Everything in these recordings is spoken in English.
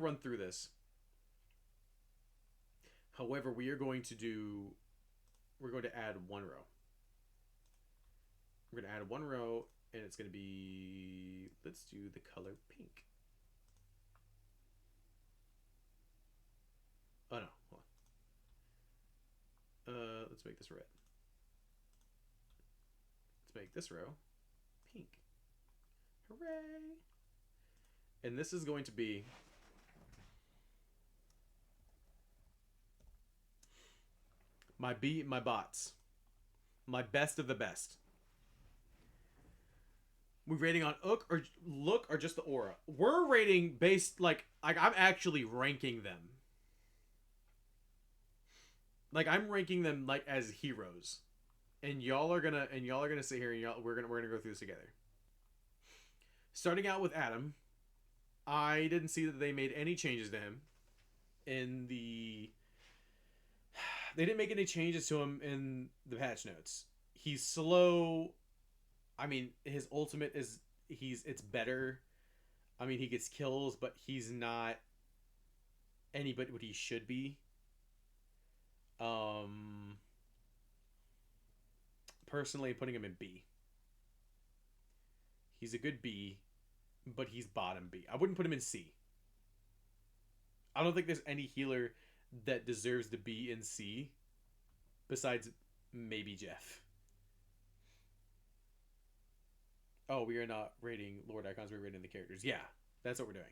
run through this. However, we're going to add one row. We're going to add one row, and it's going to be, let's do the color pink. Oh no, hold on. Let's make this red. Let's make this row pink. Hooray! And this is going to be my bots. My best of the best. We rating on look or just the aura? We're rating based like I'm actually ranking them. Like I'm ranking them like as heroes. And y'all are gonna sit here and we're gonna go through this together. Starting out with Adam, I didn't see that they made any changes to him in the. They didn't make any changes to him in the patch notes. He's slow. I mean, his ultimate is it's better. I mean, he gets kills, but he's not anybody what he should be. Personally, putting him in B. He's a good B, but he's bottom B. I wouldn't put him in C. I don't think there's any healer that deserves to be in C besides maybe Jeff. Oh, we are not rating Lord Icons, we're rating the characters. Yeah, that's what we're doing.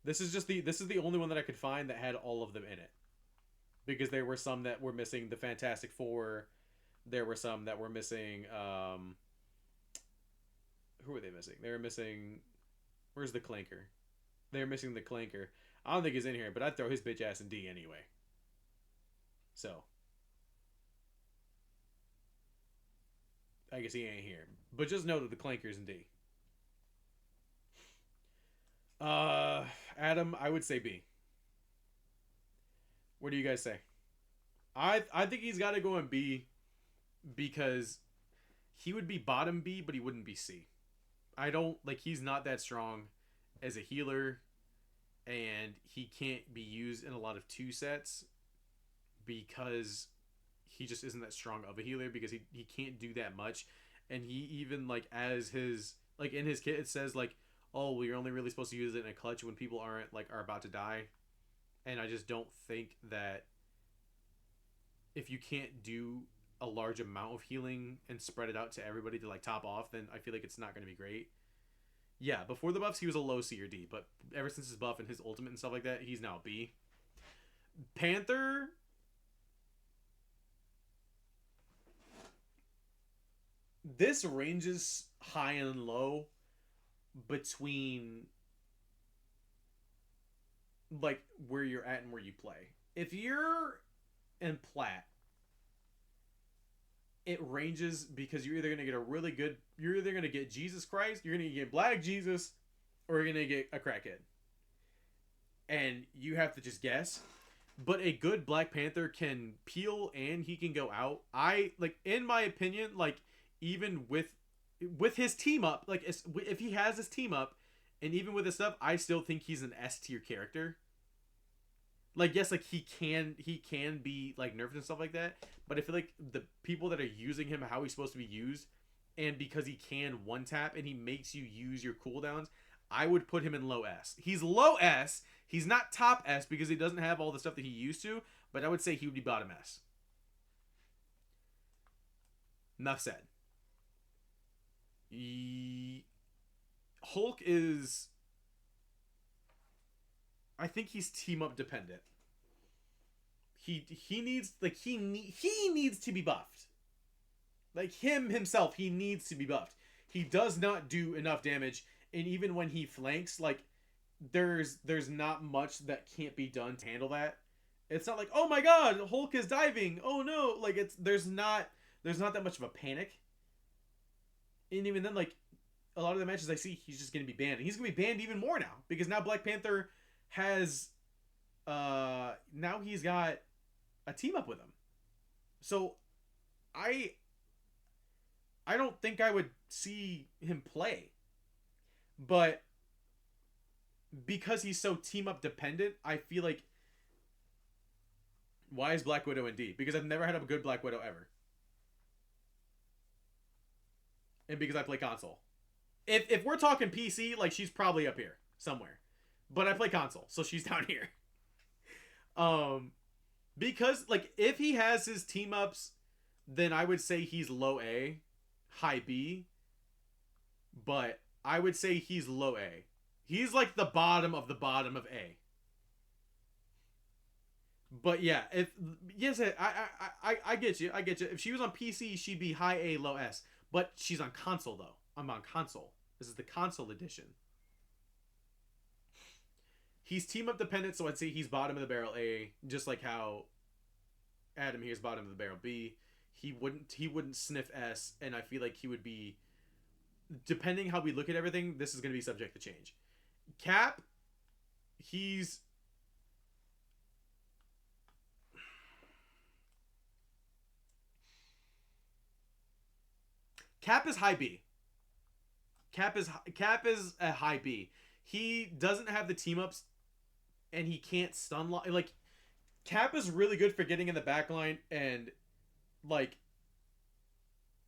This is the only one that I could find that had all of them in it. Because there were some that were missing the Fantastic Four. There were some that were missing who were they missing? They were missing, where's the Clanker? They were missing the Clanker. I don't think he's in here, but I'd throw his bitch ass in D anyway. So I guess he ain't here. But just know that the Clanker's in D. Adam, I would say B. What do you guys say? I think he's got to go in B because he would be bottom B, but he wouldn't be C. I don't like he's not that strong as a healer, and he can't be used in a lot of 2 sets because he just isn't that strong of a healer because he can't do that much. And he even like as his like in his kit it says like, oh well, you're only really supposed to use it in a clutch when people are about to die. And I just don't think that if you can't do a large amount of healing and spread it out to everybody to like top off, then I feel like it's not going to be great. Yeah, before the buffs he was a low C or D, but ever since his buff and his ultimate and stuff like that, he's now B. Panther, this ranges high and low between like where you're at and where you play. If you're in plat, it ranges because you're either going to get you're either going to get Jesus Christ, you're going to get Black Jesus, or you're going to get a crackhead. And you have to just guess. But a good Black Panther can peel and he can go out. I, like, in my opinion, like, even with his team up, like, if he has his team up, and even with his stuff, I still think he's an S tier character. Like, yes, like, he can be, like, nerfed and stuff like that, but I feel like the people that are using him how he's supposed to be used, and because he can one-tap and he makes you use your cooldowns, I would put him in low S. He's low S. He's not top S because he doesn't have all the stuff that he used to, but I would say he would be bottom S. Enough said. Hulk is... I think he's team up dependent. He needs he needs to be buffed. Like himself, he needs to be buffed. He does not do enough damage, and even when he flanks, like there's not much that can't be done to handle that. It's not like, oh my god, Hulk is diving. Oh no, like there's not that much of a panic. And even then, like a lot of the matches I see, he's just gonna be banned, and he's gonna be banned even more now because now Black Panther has now he's got a team up with him. So I don't think I would see him play. But because he's so team up dependent, I feel like why is Black Widow in D? Because I've never had a good Black Widow ever, and because I play console. If we're talking PC, like she's probably up here somewhere, but I play console, so she's down here. Um, because like if he has his team ups, then I would say he's low A, high B, but I would say he's low A. He's like the bottom of A. But yeah, if yes, I get you. I get you. If she was on PC, she'd be high A, low S. But she's on console though. I'm on console. This is the console edition. He's team up dependent, so I'd say he's bottom of the barrel A, just like how Adam here is bottom of the barrel B. He wouldn't sniff S, and I feel like he would be, depending how we look at everything, this is going to be subject to change. Cap, he's Cap is high B. Cap is a high B. He doesn't have the team ups, and he can't stun like Cap is really good for getting in the back line, and like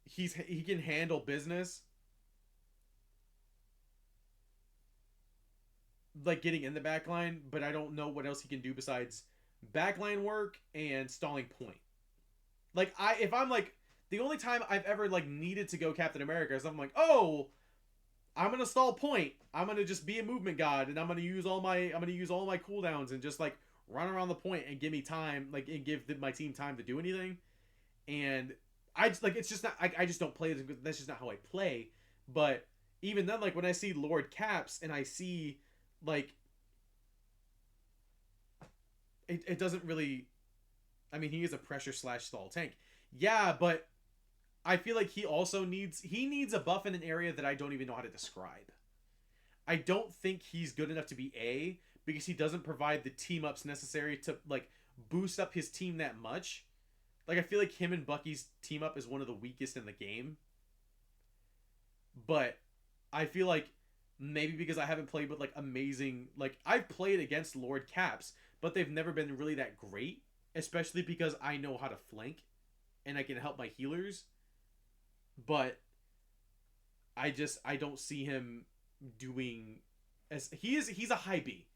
he can handle business, like getting in the back line, but I don't know what else he can do besides backline work and stalling point. Like if I'm like the only time I've ever like needed to go Captain America is I'm like, oh, I'm gonna stall point. I'm gonna just be a movement god, and I'm gonna use all my cooldowns and just like run around the point and give me time, like and give my team time to do anything. And I just like it's just not. I just don't play. That's just not how I play. But even then, like when I see Lord Caps and I see like it doesn't really. I mean, he is a pressure slash stall tank. Yeah, but I feel like he also needs a buff in an area that I don't even know how to describe. I don't think he's good enough to be A because he doesn't provide the team ups necessary to like boost up his team that much. Like I feel like him and Bucky's team up is one of the weakest in the game. But I feel like maybe because I haven't played with like amazing, like I've played against Lord Caps, but they've never been really that great, especially because I know how to flank and I can help my healers. But I don't see him doing as he's a high B.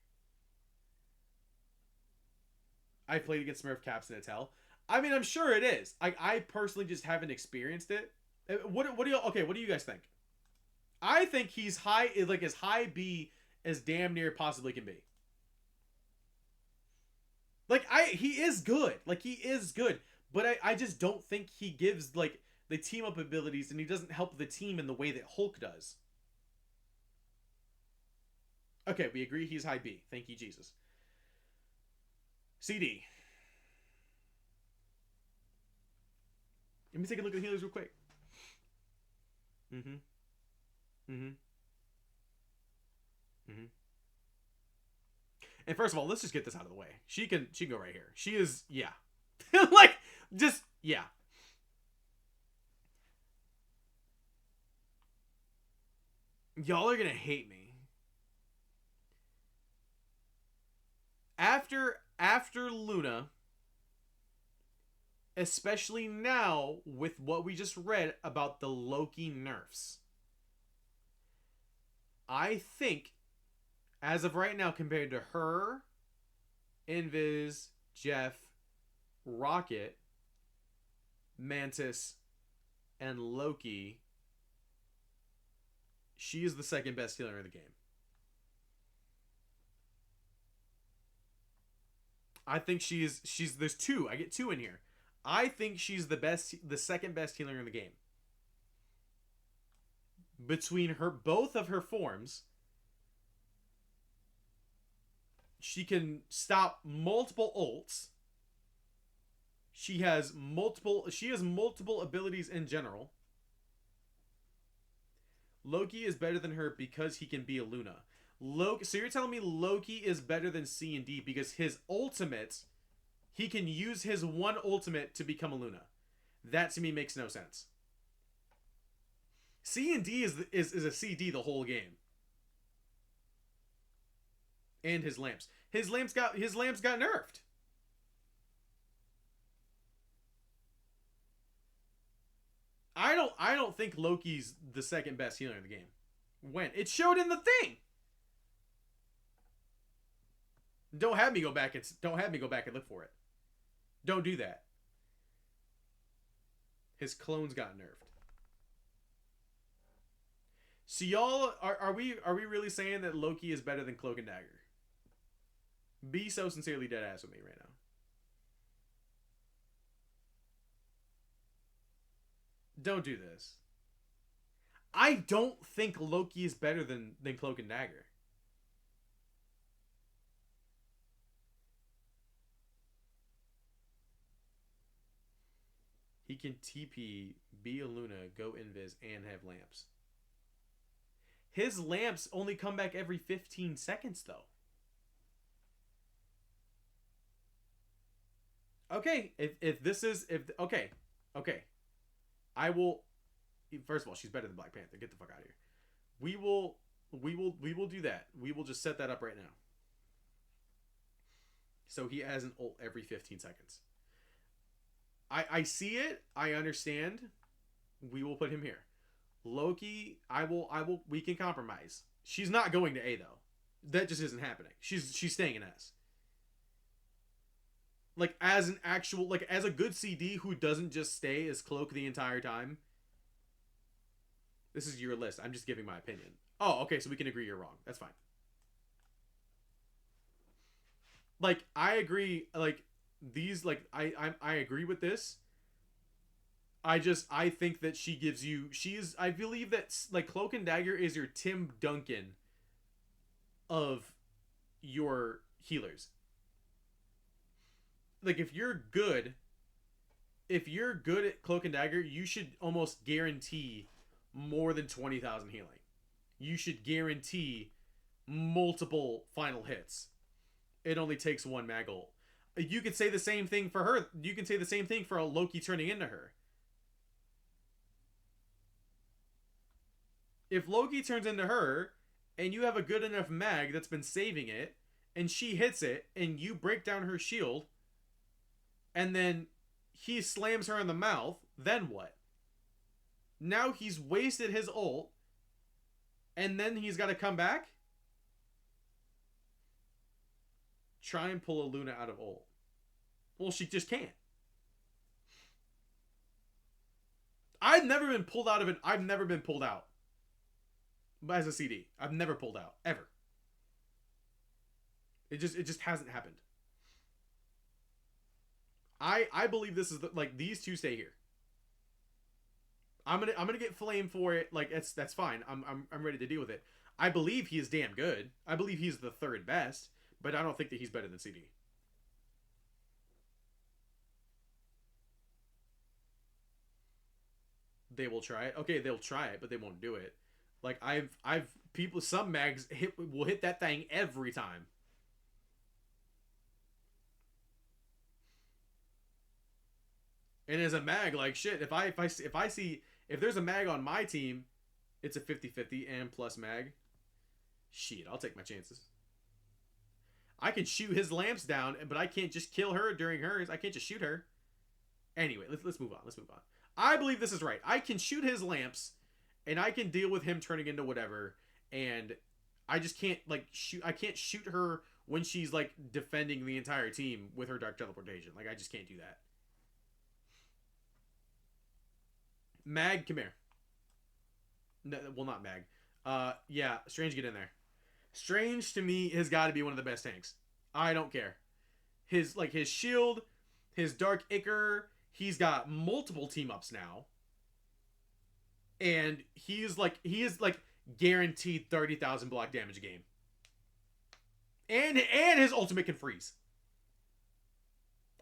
I played against Smurf Caps in Intel. I mean, I'm sure it is. I personally just haven't experienced it. What do you guys think? I think he's high, like as high B as damn near possibly can be. Like he is good. Like he is good, but I just don't think he gives like the team up abilities, and he doesn't help the team in the way that Hulk does. Okay, we agree he's high B. Thank you, Jesus. CD. Let me take a look at the healers real quick. Mm-hmm. Mm-hmm. Mm-hmm. And first of all, let's just get this out of the way. She can go right here. She is, yeah. Like, just, yeah. Y'all are gonna hate me. After Luna, especially now with what we just read about the Loki nerfs, I think, as of right now, compared to her, Invis, Jeff, Rocket, Mantis, and Loki, she is the second best healer in the game. I think she's there's two. I get two in here. I think she's the second best healer in the game. Between both of her forms, she can stop multiple ults. She has multiple abilities in general. Loki is better than her because he can be a Luna. So you're telling me Loki is better than C and D because his ultimate, he can use his one ultimate to become a Luna. That to me makes no sense. C and D is a CD the whole game. And his lamps. His lamps got nerfed. I don't think Loki's the second best healer in the game. When? It showed in the thing. Don't have me go back and look for it. Don't do that. His clones got nerfed. So y'all are we really saying that Loki is better than Cloak and Dagger? Be so sincerely dead ass with me right now. Don't do this. I don't think Loki is better than Cloak and Dagger. He can TP, be a Luna, go invis, and have lamps. His lamps only come back every 15 seconds, though. Okay, if this is if okay, okay, I will. First of all, she's better than Black Panther. Get the fuck out of here. We will do that. We will just set that up right now. So he has an ult every 15 seconds. I see it. I understand. We will put him here. Loki, I will we can compromise. She's not going to A though. That just isn't happening. She's staying in S. Like as an actual like as a good CD who doesn't just stay as Cloak the entire time. This is your list. I'm just giving my opinion. Oh, okay, so we can agree you're wrong. That's fine. Like I agree like these like I agree with this. I think that I believe that like Cloak and Dagger is your Tim Duncan of your healers. Like if you're good at Cloak and Dagger, you should almost guarantee more than 20,000 healing. You should guarantee multiple final hits. It only takes one mag ult. You could say the same thing for her. You can say the same thing for a Loki turning into her. If Loki turns into her and you have a good enough mag that's been saving it and she hits it and you break down her shield and then he slams her in the mouth, then what? Now he's wasted his ult and then he's got to come back? Try and pull a Luna out of ult. Well, she just can't. I've never been pulled out of it. I've never been pulled out as a CD. I've never pulled out ever. It just hasn't happened. I believe this is like these two stay here. I'm gonna get flamed for it. Like that's fine. I'm ready to deal with it. I believe he is damn good. I believe he's the third best, but I don't think that he's better than CD. They will try it. Okay, they'll try it, but they won't do it. Like I've people some mags will hit that thing every time. And as a mag, like shit, if I see if there's a mag on my team, it's a 50-50 and plus mag. Shit, I'll take my chances. I can shoot his lamps down, but I can't just kill her during hers. I can't just shoot her. Anyway, let's move on. Let's move on. I believe this is right. I can shoot his lamps, and I can deal with him turning into whatever. And I just can't like shoot. I can't shoot her when she's like defending the entire team with her dark teleportation. Like I just can't do that. Mag, come here. No, well, not Mag. Yeah, Strange, get in there. Strange to me has got to be one of the best tanks. I don't care. His shield, his Dark Ichor. He's got multiple team ups now, and he is like guaranteed 30,000 block damage a game. And his ultimate can freeze.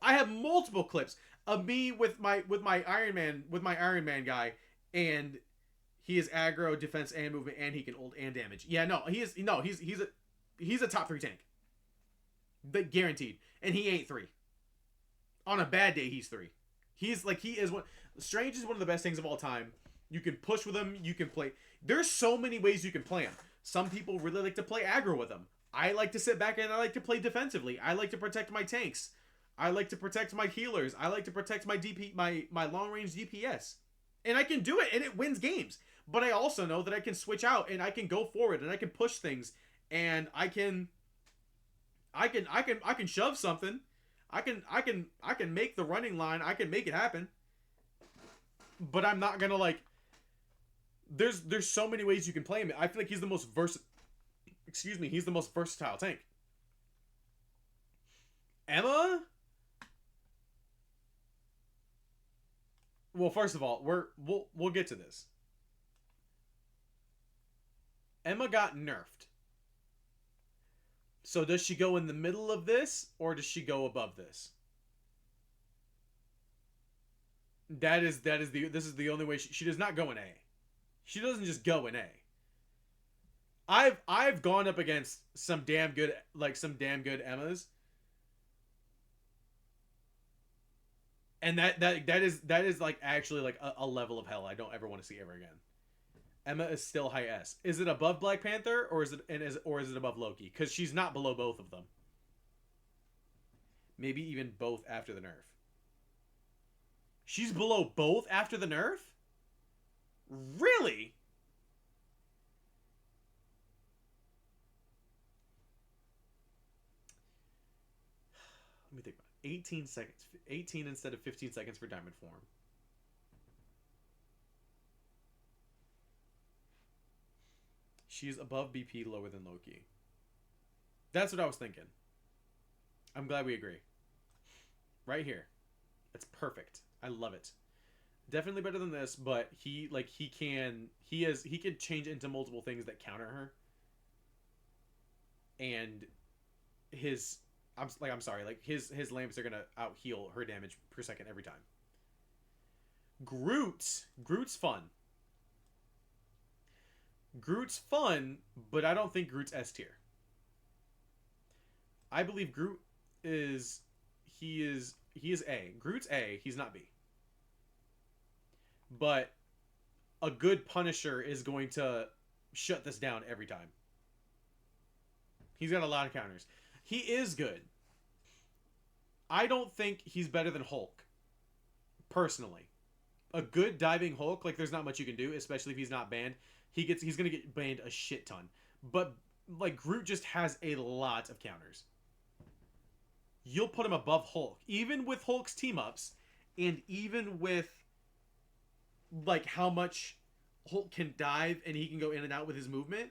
I have multiple clips of me with my Iron Man guy, and he is aggro, defense, and movement, and he can ult and damage. Yeah, no, he's a top 3 tank. Guaranteed. And he ain't 3. On a bad day, he's 3. He is one. Strange is one of the best things of all time. You can push with him. You can play. There's so many ways you can play him. Some people really like to play aggro with him. I like to sit back and I like to play defensively. I like to protect my tanks. I like to protect my healers. I like to protect my my long range DPS. And I can do it and it wins games. But I also know that I can switch out and I can go forward and I can push things and I can shove something. I can make the running line. I can make it happen. But I'm not going to like there's so many ways you can play him. I feel like he's the most he's the most versatile tank. Emma? Well, first of all, we'll get to this. Emma got nerfed. So does she go in the middle of this or does she go above this? This is the only way she does not go in A. She doesn't just go in A. I've gone up against some damn good Emmas. And that is like actually like a level of hell I don't ever want to see ever again. Emma is still high S. Is it above Black Panther or is it above Loki? Because she's not below both of them. Maybe even both after the nerf. She's below both after the nerf? Really? Let me think about it. 18 seconds. 18 instead of 15 seconds for Diamond Form. She's above BP, lower than Loki. That's what I was thinking. I'm glad we agree. Right here. It's perfect. I love it. Definitely better than this, but he can change into multiple things that counter her. And his his lamps are gonna out heal her damage per second every time. Groot's fun. Groot's fun, but I don't think Groot's S tier. I believe Groot is A. Groot's A, he's not B. But a good Punisher is going to shut this down every time. He's got a lot of counters. He is good. I don't think he's better than Hulk. Personally. A good diving Hulk, like there's not much you can do, especially if he's not banned. He's gonna get banned a shit ton. But like Groot just has a lot of counters. You'll put him above Hulk. Even with Hulk's team ups, and even with like how much Hulk can dive and he can go in and out with his movement.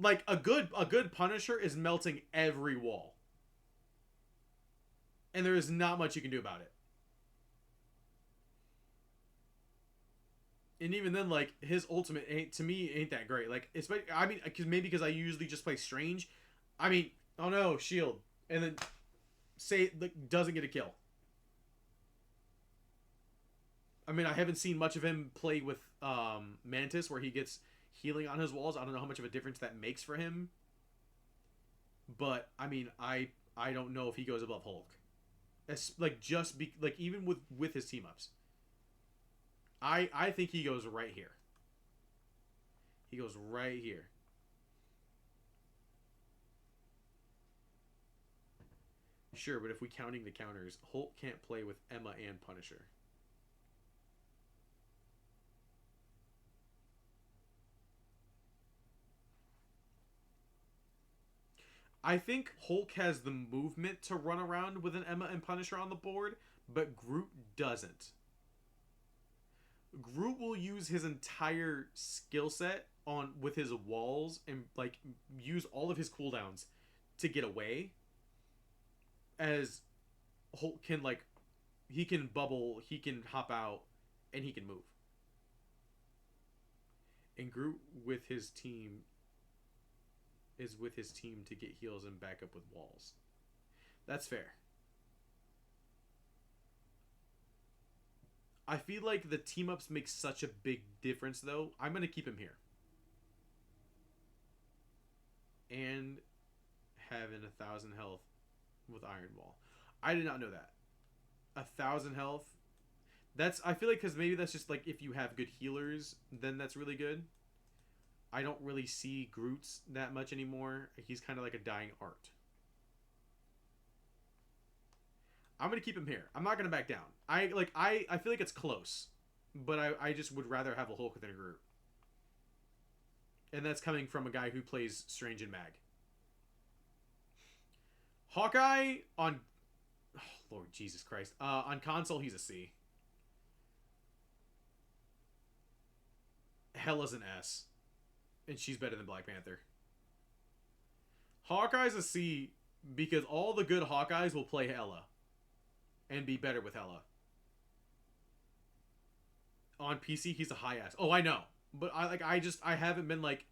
Like a good Punisher is melting every wall. And there is not much you can do about it. And even then, like, his ultimate ain't that great. Like, I mean, maybe because I usually just play Strange. I mean, oh no, shield. And then doesn't get a kill. I mean, I haven't seen much of him play with Mantis where he gets healing on his walls. I don't know how much of a difference that makes for him. But, I mean, I don't know if he goes above Hulk. It's, like, even with his team-ups. I think he goes right here. He goes right here. Sure, but if we counting the counters, Hulk can't play with Emma and Punisher. I think Hulk has the movement to run around with an Emma and Punisher on the board, but Groot doesn't. Groot will use his entire skill set with his walls and like use all of his cooldowns to get away. As Hulk can he can bubble, he can hop out, and he can move. And Groot with his team to get heals and back up with walls. That's fair. I feel like the team ups make such a big difference, though. I'm going to keep him here. And having 1,000 health with Iron Ball. I did not know that. 1,000 health. I feel like because maybe that's just like if you have good healers, then that's really good. I don't really see Groot's that much anymore. He's kind of like a dying art. I'm gonna keep him here. I'm not gonna back down. I feel like it's close, but I just would rather have a Hulk than a Groot. And that's coming from a guy who plays Strange and Mag. Hawkeye on, oh, Lord Jesus Christ, on console he's a C. Hella's an S, and she's better than Black Panther. Hawkeye's a C because all the good Hawkeyes will play Hella and be better with Hella. On PC, he's a high S. Oh, I know, but I haven't been like,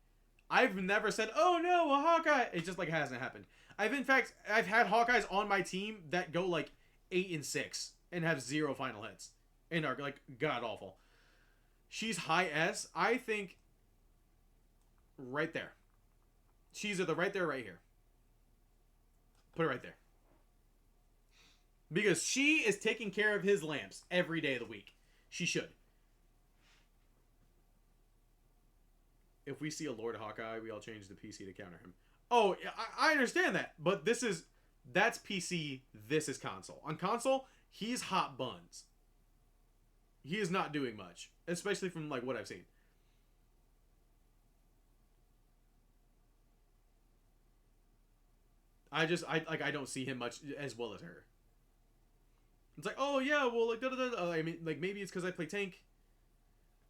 I've never said, oh no, a Hawkeye. It just like hasn't happened. I've had Hawkeyes on my team that go like 8-6 and have 0 final hits and are like god awful. She's high S. I think right there. She's either right there or right here. Put it right there. Because she is taking care of his lamps every day of the week. She should. If we see a Lord Hawkeye, we all change the PC to counter him. Oh, I understand that. But that's PC, this is console. On console, he's hot buns. He is not doing much. Especially from like what I've seen. I don't see him much as well as her. It's like, oh yeah, well like I mean, like maybe it's because I play tank.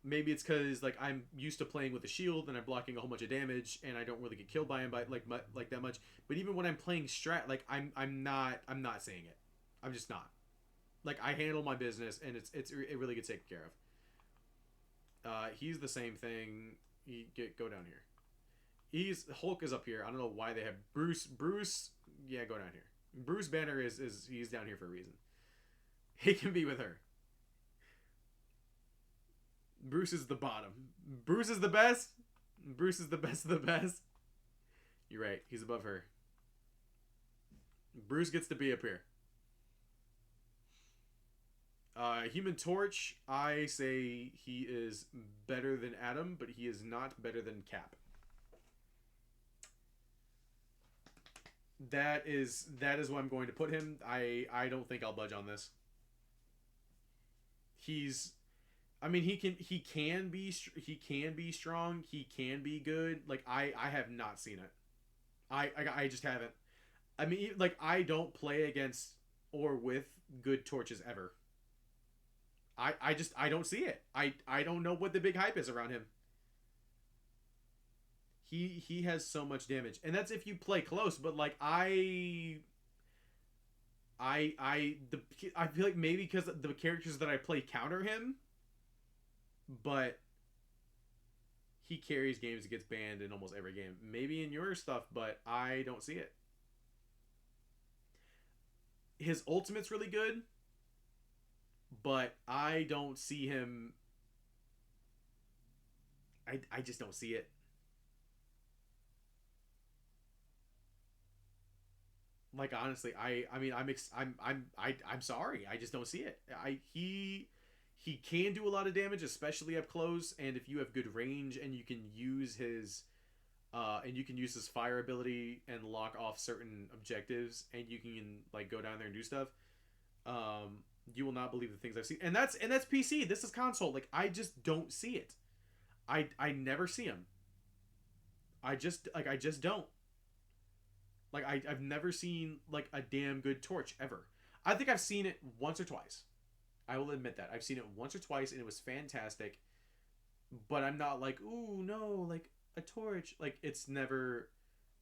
Maybe it's because like I'm used to playing with a shield and I'm blocking a whole bunch of damage and I don't really get killed by him by like that much. But even when I'm playing strat, like I'm not seeing it. I'm just not. Like I handle my business and it really gets taken care of. He's the same thing. Go down here. Hulk is up here. I don't know why they have Bruce. Yeah, go down here. Bruce Banner is he's down here for a reason. He can be with her. Bruce is the bottom. Bruce is the best. Bruce is the best of the best. You're right. He's above her. Bruce gets to be up here. Human Torch, I say he is better than Adam, but he is not better than Cap. That is where I'm going to put him. I don't think I'll budge on this. I mean, he can be strong. He can be good. Like I have not seen it. I just haven't. I mean, like I don't play against or with good torches ever. I don't see it. I don't know what the big hype is around him. He has so much damage, and that's if you play close. But like I feel like maybe because the characters that I play counter him, but he carries games that gets banned in almost every game. Maybe in your stuff, but I don't see it. His ultimate's really good, but I don't see him. I just don't see it. Like honestly, I mean I'm sorry. I just don't see it. He can do a lot of damage, especially up close, and if you have good range and you can use his fire ability and lock off certain objectives, and you can like go down there and do stuff. You will not believe the things I've seen, and that's PC. This is console. Like I just don't see it. I never see him. I just don't. Like I've never seen like a damn good torch ever. I think I've seen it once or twice. I will admit that. I've seen it once or twice and it was fantastic. But I'm not like, ooh, no, like a torch. Like it's never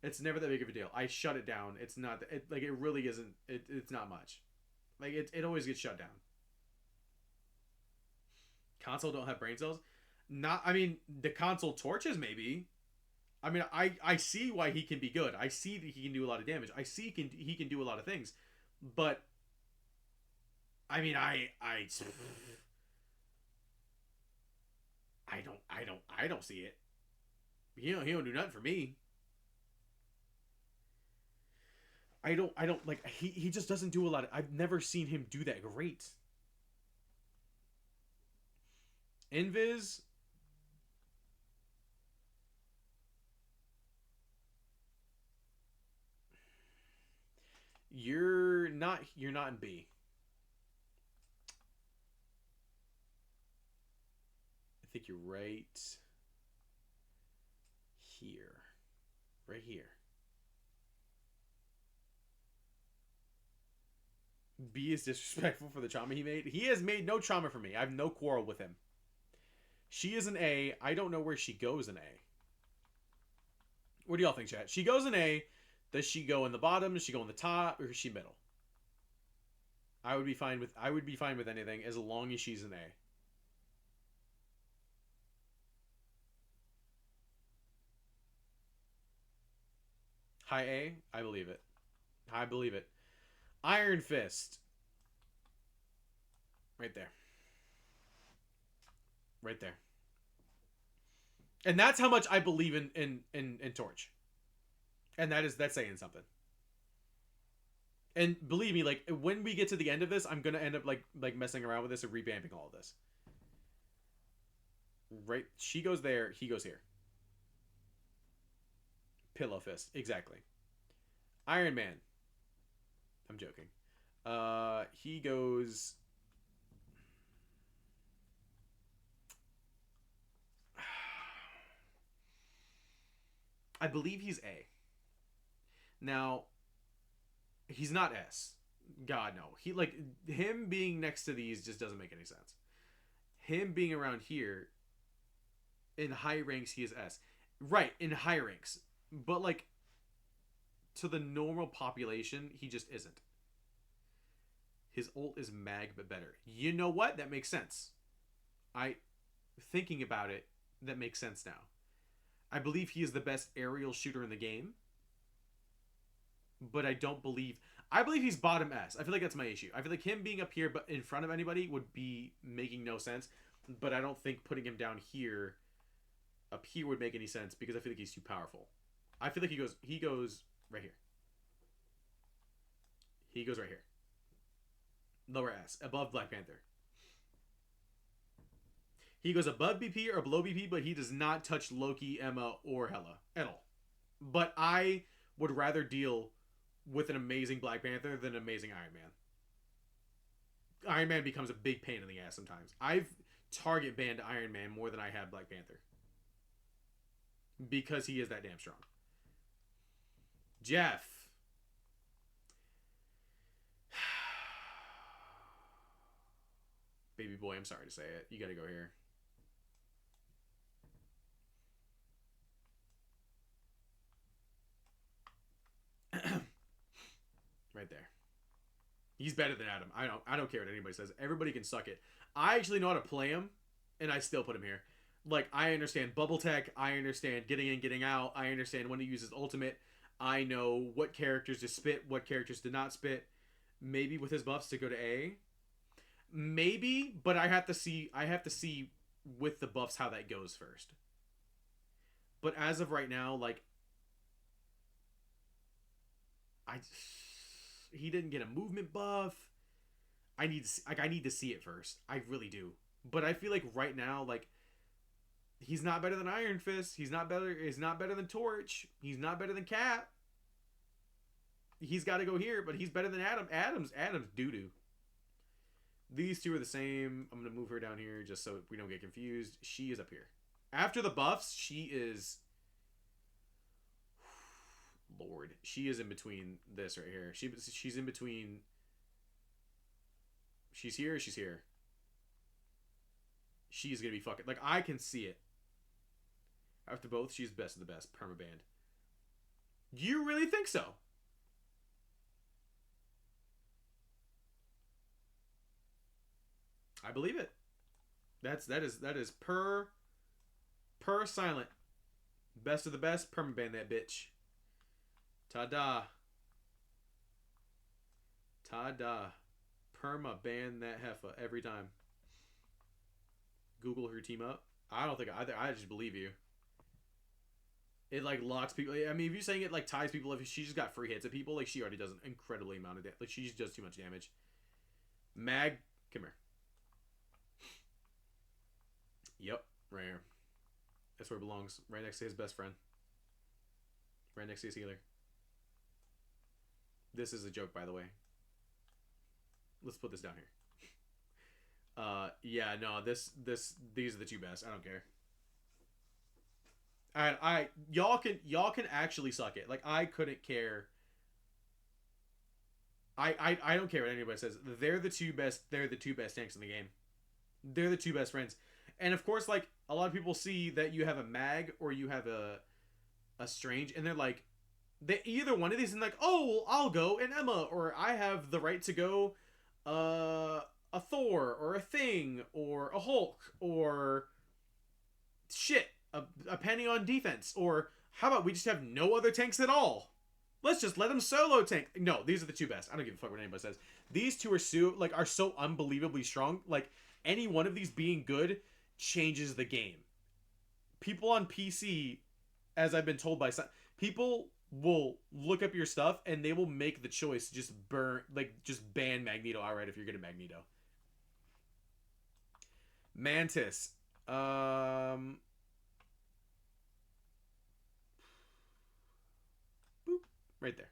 that big of a deal. I shut it down. It's not like it really isn't it's not much. Like it always gets shut down. Console don't have brain cells. Not I mean the console torches maybe. I mean, I see why he can be good. I see that he can do a lot of damage. I see he can do a lot of things, but I mean, I don't see it. He don't do nothing for me. I don't like he just doesn't do a lot. I've never seen him do that great. Invis You're not in B. I think you're right here. Right here. B is disrespectful for the trauma he made. He has made no trauma for me. I have no quarrel with him. She is an A. I don't know where she goes in A. What do y'all think, chat? She goes in A. Does she go in the bottom? Does she go in the top? Or is she middle? I would be fine with anything as long as she's an A. High A? I believe it. I believe it. Iron Fist. Right there. Right there. And that's how much I believe in Torch. And that's saying something. And believe me, like when we get to the end of this, I'm gonna end up like messing around with this and revamping all of this. Right? She goes there, he goes here. Pillow Fist, exactly. Iron Man. I'm joking. He goes. I believe he's A. Now, he's not S. God no. He like him being next to these just doesn't make any sense. Him being around here in high ranks he is S. Right, in high ranks. But like to the normal population, he just isn't. His ult is mag but better. You know what? That makes sense. Thinking about it, that makes sense now. I believe he is the best aerial shooter in the game. But I believe he's bottom S. I feel like that's my issue. I feel like him being up here but in front of anybody would be making no sense. But I don't think putting him down here up here would make any sense because I feel like he's too powerful. I feel like he goes right here. He goes right here. Lower S. Above Black Panther. He goes above BP or below BP, but he does not touch Loki, Emma, or Hela at all. But I would rather deal with an amazing Black Panther than an amazing Iron Man. Iron Man becomes a big pain in the ass sometimes. I've target banned Iron Man more than I have Black Panther. Because he is that damn strong. Jeff. Baby boy, I'm sorry to say it. You gotta go here. Right there. He's better than Adam. I don't care what anybody says. Everybody can suck it. I actually know how to play him, and I still put him here. Like, I understand bubble tech. I understand getting in, getting out. I understand when to use his ultimate. I know what characters to spit, what characters to not spit. Maybe with his buffs to go to A. Maybe, but I have to see with the buffs how that goes first. But as of right now, like he didn't get a movement buff. I need to see it first. I really do. But I feel like right now, like he's not better than Iron Fist. He's not better than Torch. He's not better than Cap. He's got to go here, but he's better than Adam. Adam's doo-doo. These two are the same. I'm going to move her down here just so we don't get confused. She is up here. After the buffs, she is... Lord. She is in between this right here. She's in between... She's here, she's here. She's going to be fucking... Like, I can see it. After both, she's best of the best. Permaband. You really think so? I believe it. That is per silent. Best of the best. Permaban that bitch. Ta-da. Ta-da. Permaban that heifer every time. Google her team up. I don't think I just believe you. It like locks people. I mean, if you're saying it like ties people, if she just got free hits at people, like she already does an incredibly amount of damage. Like she just does too much damage. Mag, come here. Yep, right here. That's where it belongs. Right next to his best friend. Right next to his healer. This is a joke, by the way. Let's put this down here. Yeah, no, these are the two best. I don't care. I y'all can actually suck it. Like I couldn't care. I don't care what anybody says. They're the two best. They're the two best tanks in the game. They're the two best friends. And of course, like a lot of people see that you have a mag or you have a strange, and they're like, they either one of these and like, oh, well, I'll go an Emma, or I have the right to go, a Thor or a Thing or a Hulk or shit, a Penny on defense, or how about we just have no other tanks at all? Let's just let them solo tank. No, these are the two best. I don't give a fuck what anybody says. These two are so unbelievably strong. Like any one of these being good changes the game. People on PC, as I've been told by some people, will look up your stuff and they will make the choice to just ban Magneto outright if you're good at Magneto. Mantis. Boop. Right there.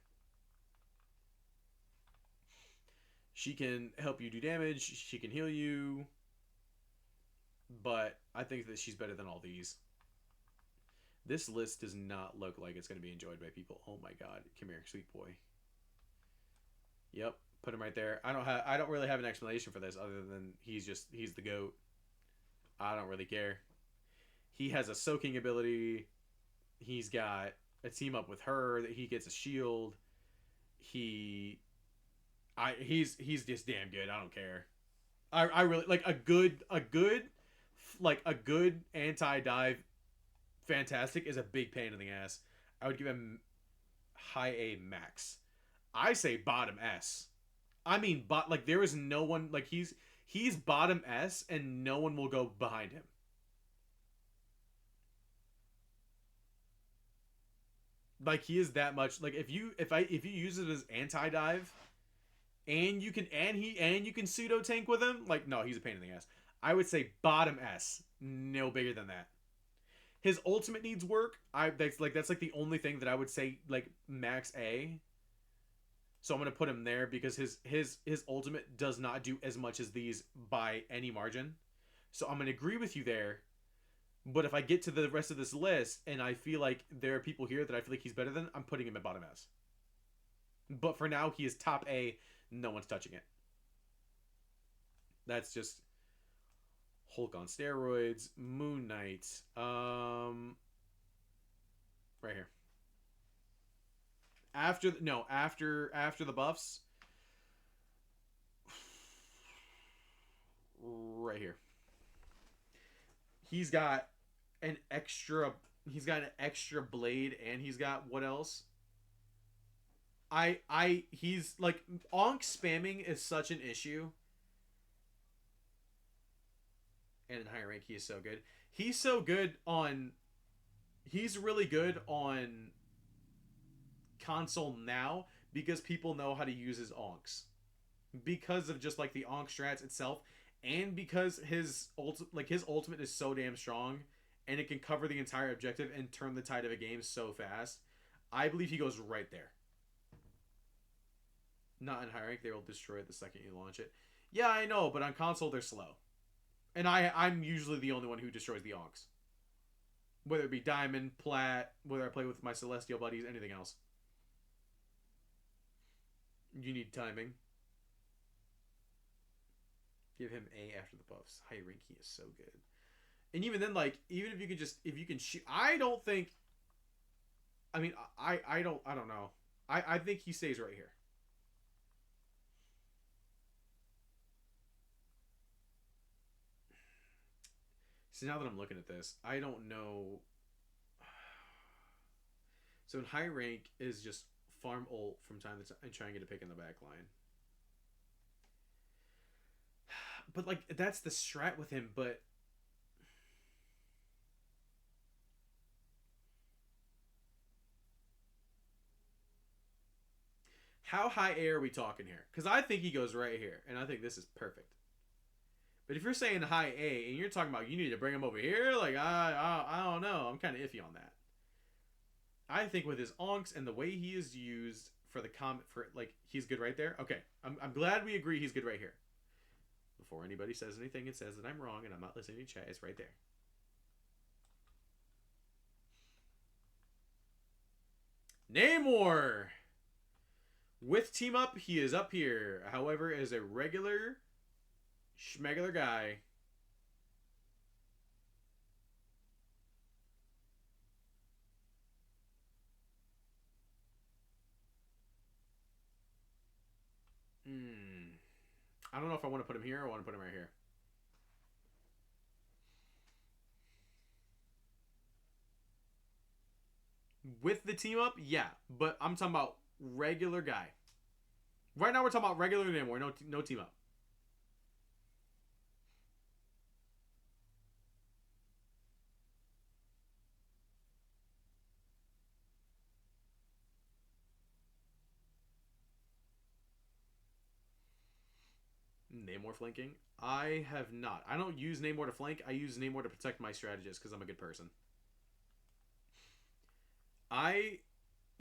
She can help you do damage. She can heal you. But I think that she's better than all these. This list does not look like it's going to be enjoyed by people. Oh my god. Come here, sweet boy. Yep. Put him right there. I don't really have an explanation for this other than he's the GOAT. I don't really care. He has a soaking ability. He's got a team up with her that he gets a shield. He's just damn good. I don't care. I really like a good anti-dive fantastic is a big pain in the ass. I would give him high A max. I say bottom S. I mean, like there is no one like he's bottom S and no one will go behind him. Like he is that much. Like if you use it as anti-dive and you can pseudo tank with him, like no, he's a pain in the ass. I would say bottom S, no bigger than that. His ultimate needs work. That's like the only thing that I would say like max A. So I'm gonna put him there because his ultimate does not do as much as these by any margin. So I'm gonna agree with you there. But if I get to the rest of this list and I feel like there are people here that I feel like he's better than, I'm putting him at bottom S. But for now, he is top A. No one's touching it. That's just Hulk on steroids, Moon Knight, right here. After the buffs, right here. He's got an extra blade, and he's got what else? He's like Onk spamming is such an issue. And in higher rank, he is so good. He's so good on. He's really good on console now because people know how to use his onks, because of just like the onk strats itself, and because his ultimate is so damn strong, and it can cover the entire objective and turn the tide of a game so fast. I believe he goes right there. Not in high rank, they will destroy it the second you launch it. Yeah, I know, but on console they're slow. And I'm usually the only one who destroys the onks. Whether it be diamond, plat, whether I play with my celestial buddies, anything else. You need timing. Give him A after the buffs. High rank, he is so good. And even then, like, even if you can shoot, I don't think. I mean, I don't know. I think he stays right here. So now that I'm looking at this, I don't know. So in high rank is just farm ult from time to time and try and get a pick in the back line. But like that's the strat with him, but how high A are we talking here? Because I think he goes right here, and I think this is perfect. But if you're saying high A and you're talking about you need to bring him over here, like I don't know, I'm kind of iffy on that. I think with his onks and the way he is used for the comment for like he's good right there. Okay, I'm glad we agree he's good right here. Before anybody says anything and says that I'm wrong and I'm not listening to chat, it's right there. Namor! With team up, he is up here. However, as a regular schmegular guy, I don't know if I want to put him here or I want to put him right here. With the team up, yeah, but I'm talking about regular guy. Right now, we're talking about regular Namor, no team up. Namor flanking? I have not. I don't use Namor to flank. I use Namor to protect my strategist because I'm a good person.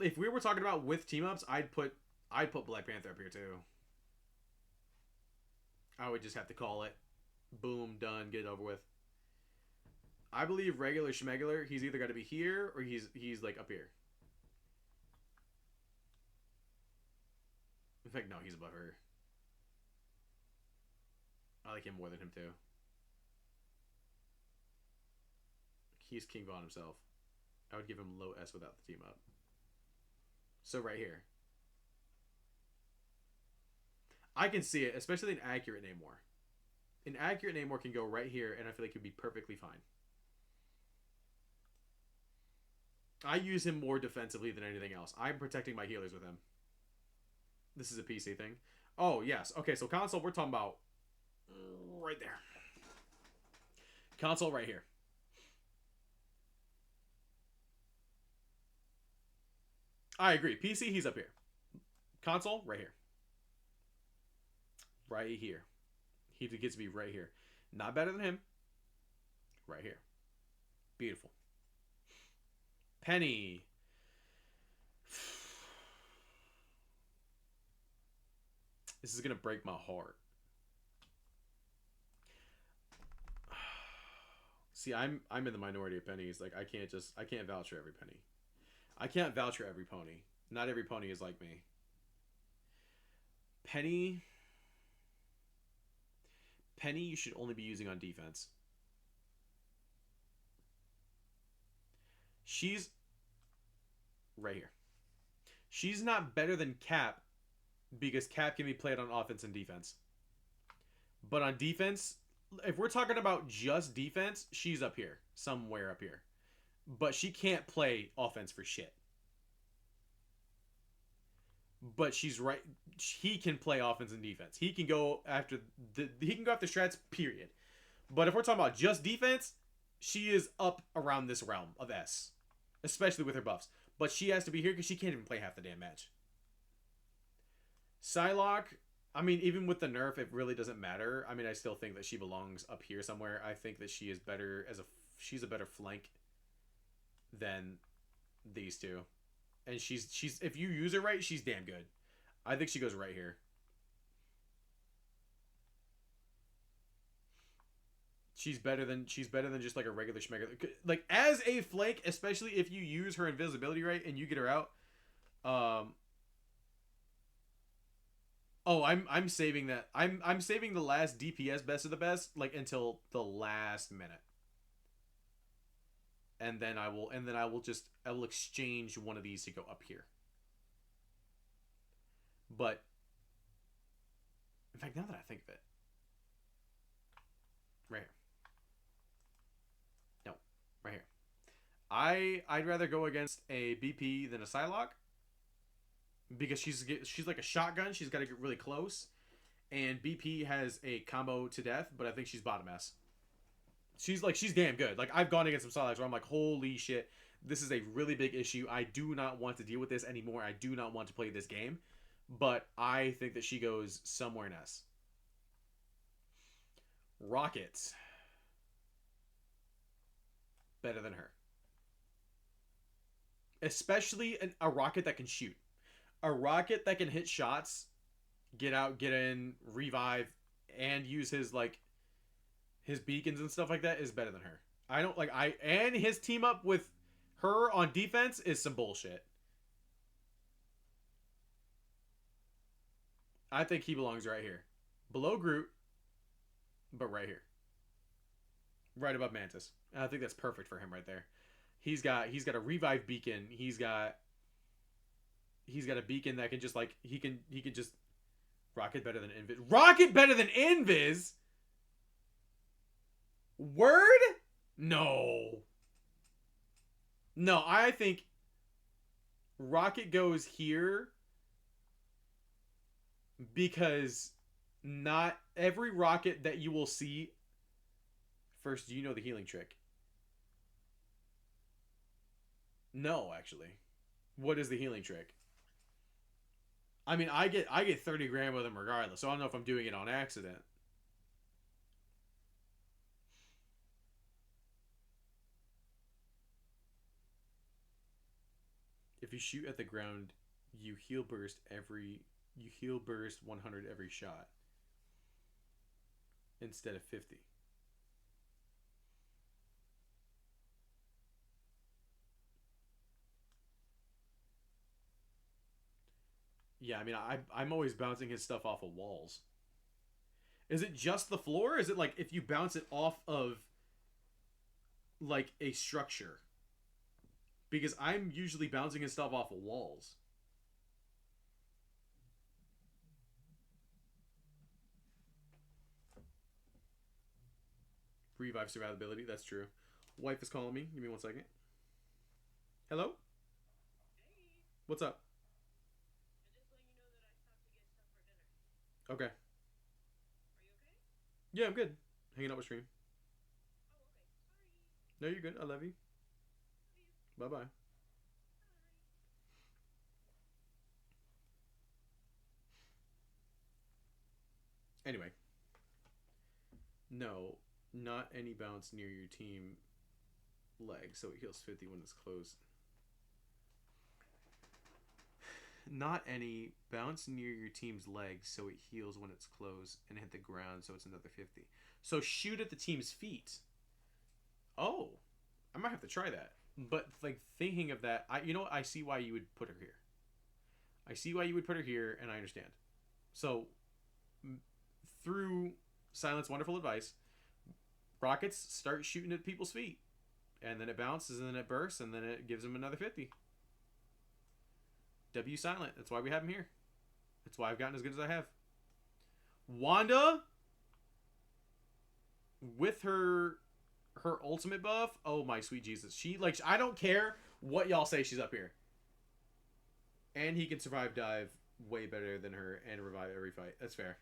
If we were talking about with team ups, I'd put Black Panther up here too. I would just have to call it. Boom, done, get it over with. I believe regular schmegular, he's either got to be here or he's like up here. In fact, no, he's above her. I like him more than him too. He's King Von himself. I would give him low S without the team up. So right here. I can see it, especially an accurate Namor. An accurate Namor can go right here, and I feel like he'd be perfectly fine. I use him more defensively than anything else. I'm protecting my healers with him. This is a PC thing. Oh, yes. Okay, so console, we're talking about right there. Console right here. I agree. PC, he's up here. Console, right here. Right here. He gets to be right here. Not better than him. Right here. Beautiful. Penny. This is going to break my heart. See, I'm in the minority of pennies. Like I can't vouch for every penny. I can't vouch for every pony. Not every pony is like me. Penny, you should only be using on defense. She's right here. She's not better than Cap because Cap can be played on offense and defense. But on defense, if we're talking about just defense, she's up here. Somewhere up here. But she can't play offense for shit. But she's right. He can play offense and defense. He can go after strats, period. But if we're talking about just defense, she is up around this realm of S. Especially with her buffs. But she has to be here because she can't even play half the damn match. Psylocke, I mean, even with the nerf, it really doesn't matter. I mean, I still think that she belongs up here somewhere. I think that she is better she's a better flank than these two. And she's if you use her right, she's damn good. I think she goes right here. She's better than just like a regular schmegular. Like as a flank, especially if you use her invisibility right and you get her out. Oh, I'm saving that. I'm saving the last DPS best of the best like until the last minute. And then I will exchange one of these to go up here. But in fact, now that I think of it, right here. No, right here. I'd rather go against a BP than a Psylocke because she's like a shotgun. She's got to get really close, and BP has a combo to death. But I think she's bottom S. She's damn good. Like I've gone against some Psylocks where I'm like, holy shit, this is a really big issue. I do not want to deal with this anymore. I do not want to play this game. But I think that she goes somewhere in S. Rocket. Better than her. Especially a rocket that can shoot. A rocket that can hit shots, get out, get in, revive, and use his like his beacons and stuff like that is better than her. I don't like I and his team up with her on defense is some bullshit. I think he belongs right here. Below Groot, but right here. Right above Mantis. And I think that's perfect for him right there. He's got a revive beacon. He's got a beacon that can just like he can just rocket better than Invis. Rocket better than Invis? Word? No. No, I think Rocket goes here because not every rocket that you will see. First, do you know the healing trick? No, actually. What is the healing trick? I mean, I get 30 grand with him regardless, so I don't know if I'm doing it on accident. If you shoot at the ground, you heal burst 100 every shot instead of 50. Yeah, I mean, I'm always bouncing his stuff off of walls. Is it just the floor? Or is it like if you bounce it off of like a structure? Because I'm usually bouncing his stuff off of walls. Revive survivability. That's true. Wife is calling me. Give me 1 second. Hello. What's up? Okay. Yeah, I'm good. Hanging out with stream. No, you're good. I love you. Bye bye. Anyway, no, not any bounce near your team leg, so it heals 50 when it's closed. Not any bounce near your team's leg, so it heals when it's closed and hit the ground, so it's another 50. So shoot at the team's feet. Oh, I might have to try that. But like thinking of that, you know what? I see why you would put her here. I see why you would put her here, and I understand. So through Silent's wonderful advice, rockets start shooting at people's feet, and then it bounces, and then it bursts, and then it gives them another 50. W Silent. That's why we have him here. That's why I've gotten as good as I have. Wanda, with her ultimate buff. Oh my sweet Jesus. She like I don't care what y'all say, she's up here. And he can survive dive way better than her and revive every fight. That's fair.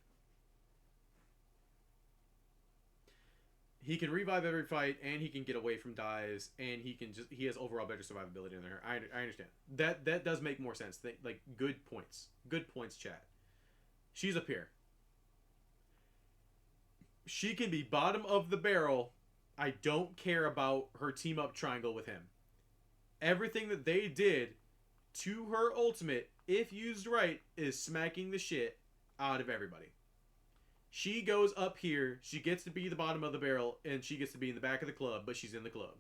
He can revive every fight, and he can get away from dives, and he has overall better survivability than her. I understand. That does make more sense. Like good points. Good points, chat. She's up here. She can be bottom of the barrel. I don't care about her team up triangle with him. Everything that they did to her ultimate, if used right, is smacking the shit out of everybody. She goes up here, she gets to be the bottom of the barrel, and she gets to be in the back of the club, but she's in the club.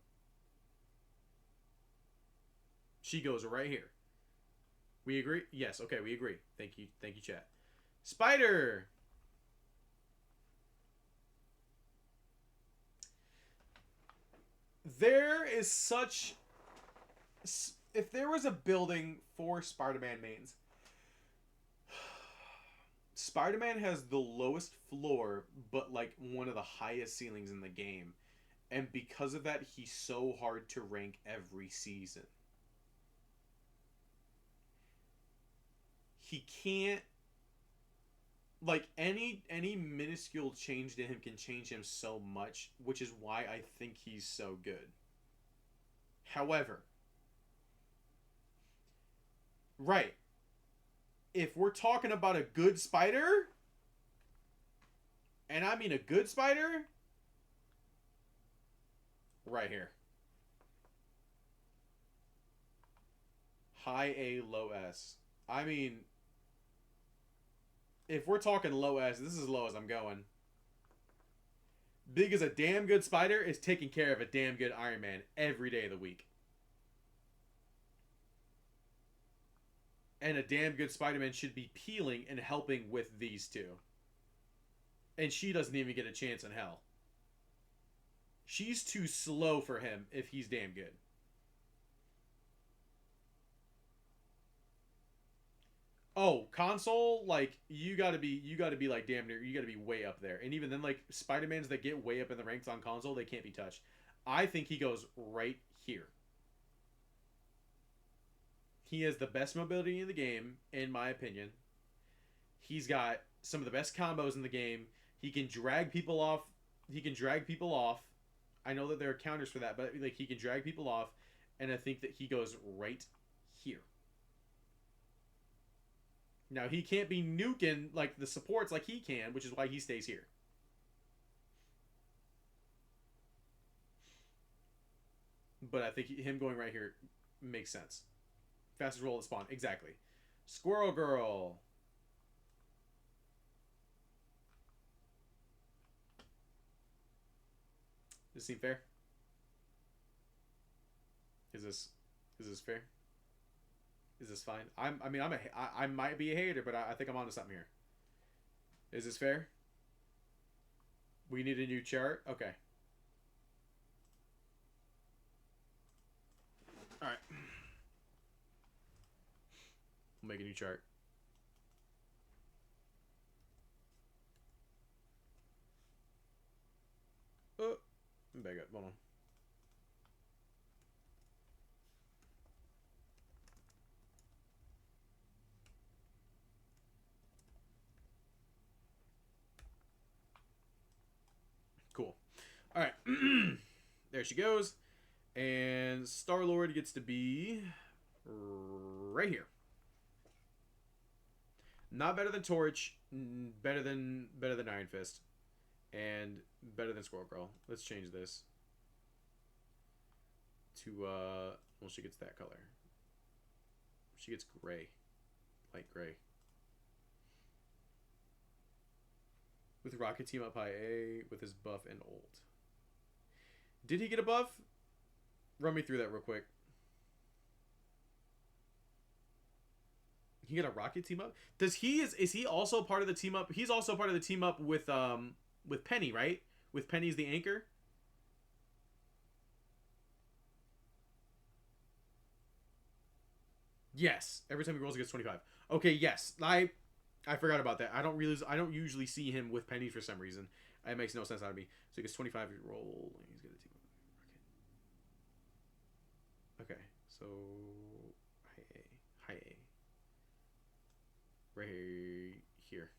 She goes right here. We agree? Yes, okay, we agree. Thank you, chat. Spider! There is such... If there was a building for Spider-Man mains, Spider-Man has the lowest floor, but like one of the highest ceilings in the game. And because of that, he's so hard to rank every season. He can't... Like, any minuscule change to him can change him so much, which is why I think he's so good. However... Right. If we're talking about a good spider, and I mean a good spider, right here. High A, low S. I mean, if we're talking low S, this is as low as I'm going. Big as a damn good spider is taking care of a damn good Iron Man every day of the week. And a damn good Spider-Man should be peeling and helping with these two. And she doesn't even get a chance in hell. She's too slow for him if he's damn good. Oh, console, like you gotta be like damn near, you gotta be way up there. And even then, like Spider-Mans that get way up in the ranks on console, they can't be touched. I think he goes right here. He has the best mobility in the game, in my opinion. He's got some of the best combos in the game. He can drag people off. He can drag people off. I know that there are counters for that, but like he can drag people off, and I think that he goes right here. Now he can't be nuking like the supports like he can, which is why he stays here. But I think him going right here makes sense. Fastest roll of the spawn, exactly. Squirrel Girl. Does this seem fair? Is this is this fair? Is this fine? I mean I might be a hater, but I think I'm onto something here. Is this fair? We need a new chart. Okay. All right. We'll make a new chart. Oh, back up. Hold on. Cool. All right. There she goes. And Star-Lord gets to be right here. Not better than Torch, better than Iron Fist, and better than Squirrel Girl. Let's change this to well, she gets that color. She gets gray, light gray. With Rocket Team up high A with his buff and old. Did he get a buff? Run me through that real quick. He got a Rocket team up? Does he is he also part of the team up? He's also part of the team up with Penny, right? With Penny's the anchor? Yes. Every time he rolls he gets 25. Okay, yes. I forgot about that. I don't usually see him with Penny for some reason. It makes no sense out of me. So he gets 25 roll and he's gonna team up. Okay. So high A. High A. Right here.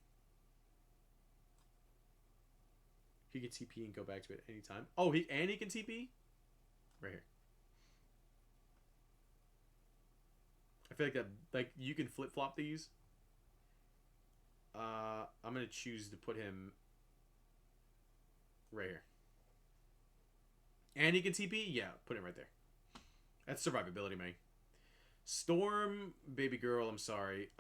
He can TP and go back to it anytime. Oh, he can TP? Right here. I feel like that you can flip flop these. I'm gonna choose to put him right here. And he can TP? Yeah, put him right there. That's survivability, man. Storm, baby girl, I'm sorry.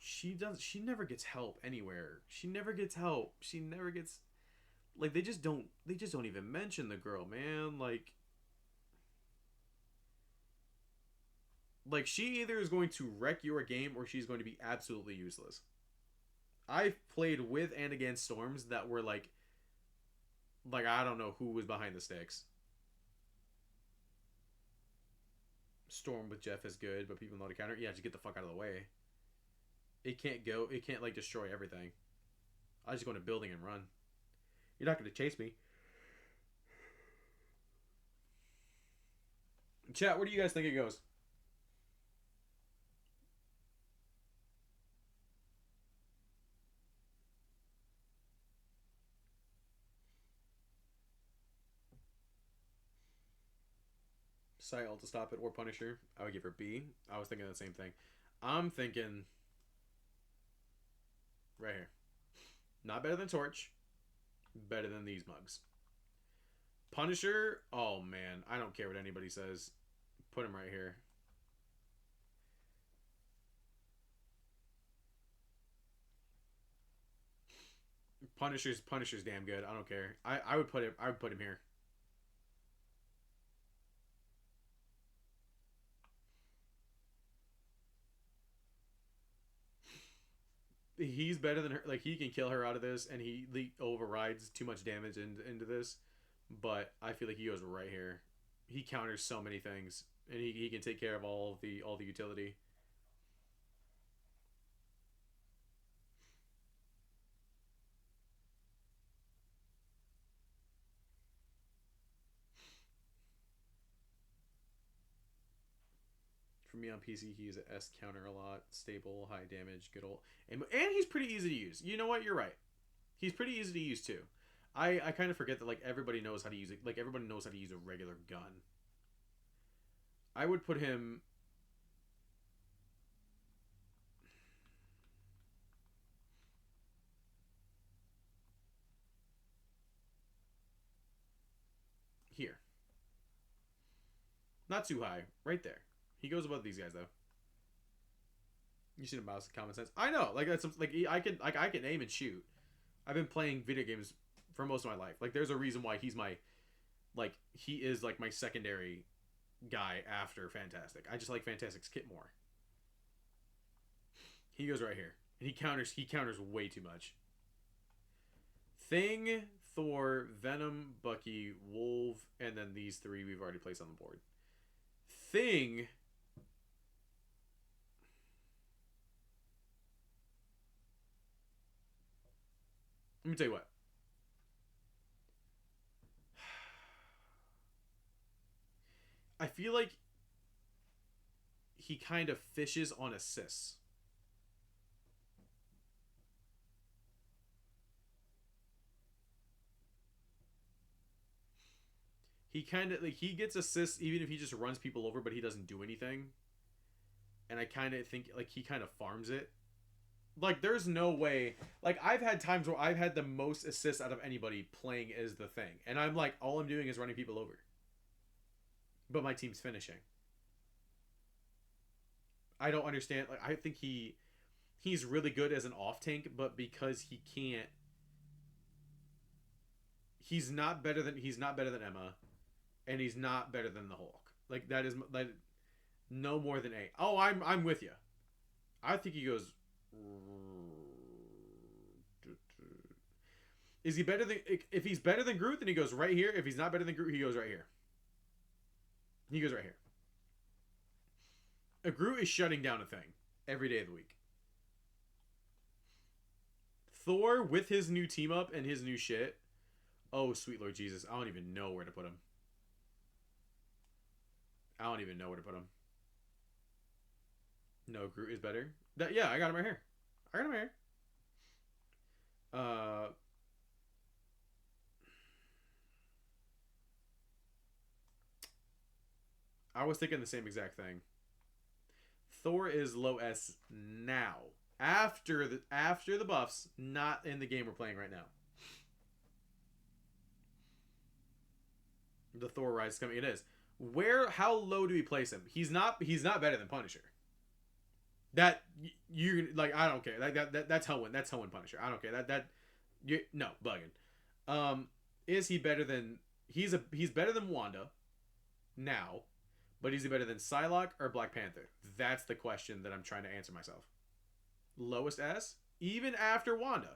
She never gets help anywhere. She never gets help. She never gets like they just don't even mention the girl, man. Like she either is going to wreck your game or she's going to be absolutely useless. I've played with and against Storms that were like I don't know who was behind the sticks. Storm with Jeff is good, but people know to counter. Yeah, just get the fuck out of the way. It can't go. It can't like destroy everything. I just go into building and run. You're not going to chase me. Chat, where do you guys think it goes? Cycle to stop it or Punisher. I would give her B. I was thinking the same thing. I'm thinking right here. Not better than Torch. Better than these mugs. Punisher. Oh man, I don't care what anybody says. Put him right here. Punisher's damn good. I don't care. I would put him. I would put him here. He's better than her. Like he can kill her out of this, and he overrides too much damage into this. But I feel like he goes right here. He counters so many things, and he can take care of all the utility. For me on PC, he uses S counter a lot, stable, high damage, good old, and he's pretty easy to use. You know what? You're right. He's pretty easy to use too. I kind of forget that like everybody knows how to use it. Like everybody knows how to use a regular gun. I would put him here. Not too high, right there. He goes above these guys though. You should have mouse common sense. I know, like that's like I can aim and shoot. I've been playing video games for most of my life. Like there's a reason why he's my like he is like my secondary guy after Fantastic. I just like Fantastic's kit more. He goes right here. And he counters way too much. Thing, Thor, Venom, Bucky, Wolf, and then these three we've already placed on the board. Thing. Let me tell you what. I feel like he kind of fishes on assists. He kind of like he gets assists even if he just runs people over, but he doesn't do anything. And I kind of think like he kind of farms it. Like there's no way. Like I've had times where I've had the most assists out of anybody playing as the Thing, and I'm like all I'm doing is running people over. But my team's finishing. I don't understand. Like I think he's really good as an off tank, but because he can't, he's not better than Emma, and he's not better than the Hulk. Like that is like no more than A. Oh, I'm with you. I think he goes. Is he better than if he's better than Groot? Then he goes right here. If he's not better than Groot, he goes right here. He goes right here. A Groot is shutting down a Thing every day of the week. Thor with his new team up and his new shit. Oh, sweet Lord Jesus. I don't even know where to put him. I don't even know where to put him. No, Groot is better. Yeah, I got him right here. I got him right here. I was thinking the same exact thing. Thor is low S now. After the buffs, not in the game we're playing right now. The Thor rise is coming. It is. How low do we place him? He's not better than Punisher. That you like I don't care. That's Hellwind. That's Hellwind Punisher. I don't care. No, bugging. Is he better than he's better than Wanda now, but is he better than Psylocke or Black Panther? That's the question that I'm trying to answer myself. Lowest S? Even after Wanda.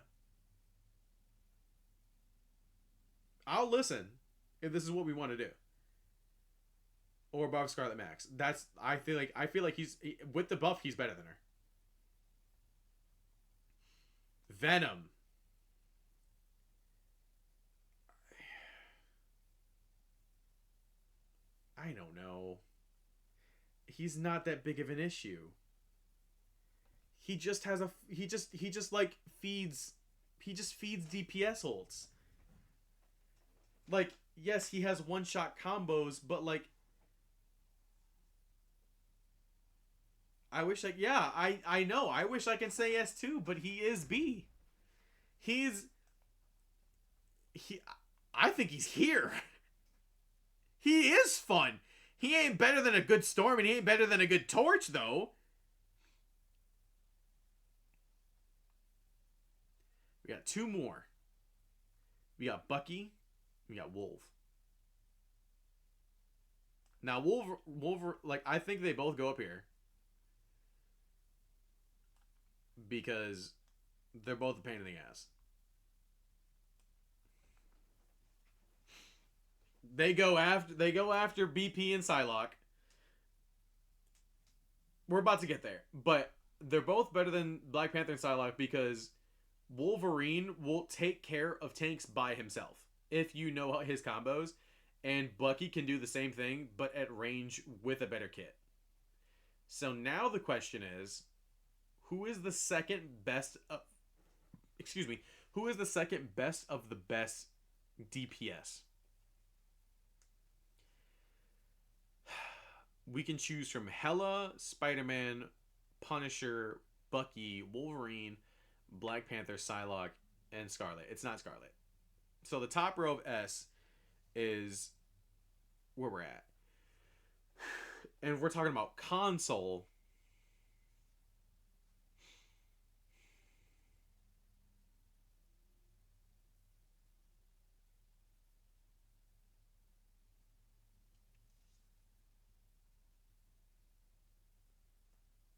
I'll listen if this is what we want to do. Or above Scarlet Max. I feel like he's with the buff he's better than her. Venom. I don't know. He's not that big of an issue. He just has a he just like feeds DPS ults. Like yes, he has one shot combos, but like I wish I know. I wish I can say yes too, but he is B. He I think he's here. He is fun. He ain't better than a good Storm, and he ain't better than a good Torch, though. We got two more. We got Bucky. We got Wolf. Now, Wolver, like, I think they both go up here. Because they're both a pain in the ass. They go after BP and Psylocke. We're about to get there, but they're both better than Black Panther and Psylocke because Wolverine will take care of tanks by himself if you know his combos, and Bucky can do the same thing but at range with a better kit. So now the question is, who is the second best? Who is the second best of the best DPS? We can choose from Hela, Spider-Man, Punisher, Bucky, Wolverine, Black Panther, Psylocke, and Scarlet. It's not Scarlet. So the top row of S is where we're at. And if we're talking about console,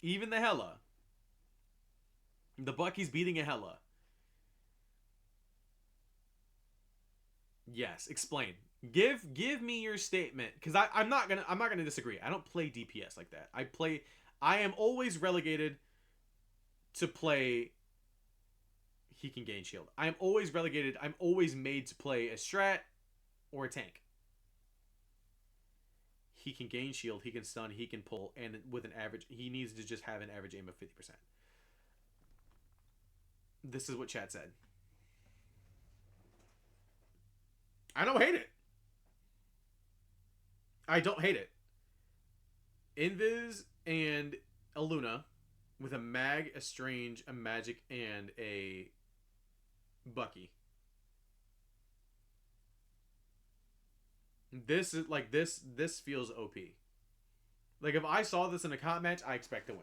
even the Hela, the Bucky's beating a Hela. Yes, explain. Give me your statement, because I'm not gonna disagree. I don't play DPS like that. I am always relegated to play. He can gain shield. I am always relegated. I'm always made to play a strat or a tank. He can gain shield. He can stun. He can pull, and with an average, he needs to just have an average aim of 50%. This is what chat said. I don't hate it. I don't hate it. Invis and a Luna with a Mag, a Strange, a Magic, and a Bucky. This is like this feels OP. Like if I saw this in a comp match, I expect to win.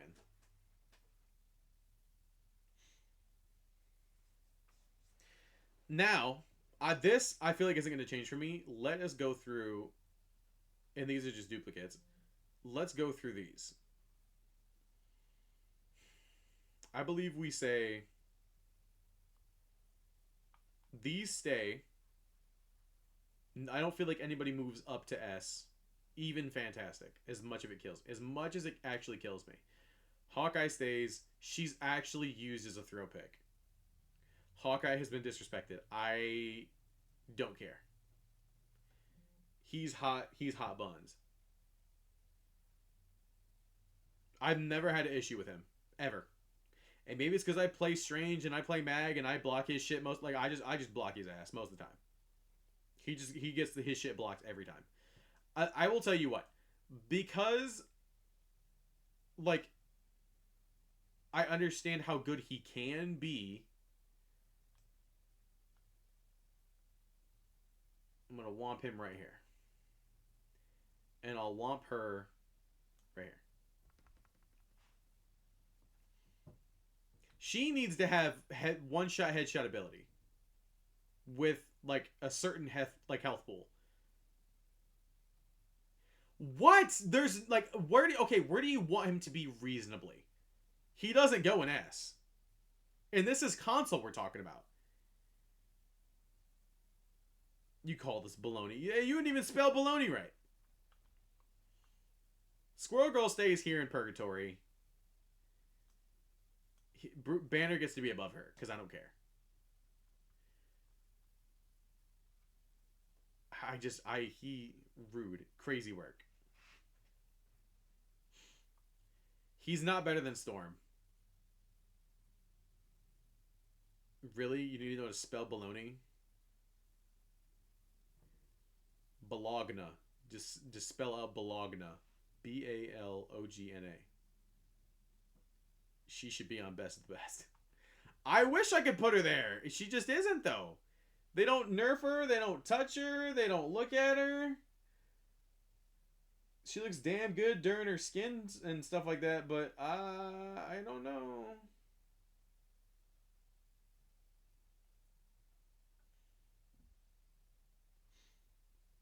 Now, this I feel like isn't going to change for me. Let us go through, and these are just duplicates. Let's go through these. I believe we say these stay. I don't feel like anybody moves up to S. Even fantastic. As much of it kills. As much as it actually kills me. Hawkeye stays. She's actually used as a throw pick. Hawkeye has been disrespected. I don't care. He's hot. He's hot buns. I've never had an issue with him. Ever. And maybe it's because I play Strange and I play Mag and I block his shit most. Like I just block his ass most of the time. He gets his shit blocked every time. I will tell you what, because like I understand how good he can be. I'm gonna womp him right here, and I'll womp her right here. She needs to have one-shot headshot ability with like a certain health pool. What? There's like where do you want him to be reasonably? He doesn't go in S. And this is console we're talking about. You call this baloney. Yeah, you wouldn't even spell baloney right. Squirrel Girl stays here in Purgatory. Banner gets to be above her because I don't care. He rude. Crazy work. He's not better than Storm. Really? You need to know how to spell baloney? Bologna. Just spell out Bologna. Balogna. She should be on best of the best. I wish I could put her there. She just isn't though. They don't nerf her. They don't touch her. They don't look at her. She looks damn good during her skins and stuff like that, but I don't know.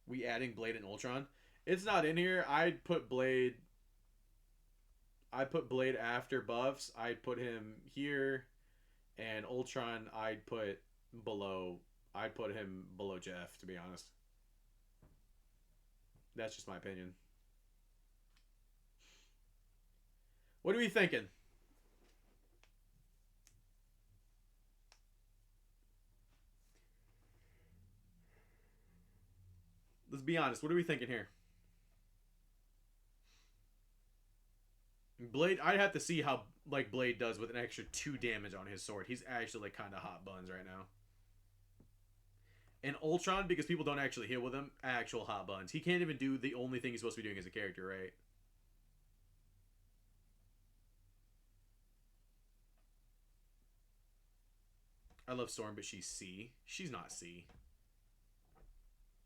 We adding Blade and Ultron. It's not in here. I'd put Blade after buffs. I'd put him here, and Ultron below I'd put him below Jeff, to be honest. That's just my opinion. What are we thinking? Let's be honest. What are we thinking here? Blade, I'd have to see how like Blade does with an extra 2 damage on his sword. He's actually like kind of hot buns right now. And Ultron, because people don't actually hit with him, actual hot buns. He can't even do the only thing he's supposed to be doing as a character, right? I love Storm, but she's C. She's not C.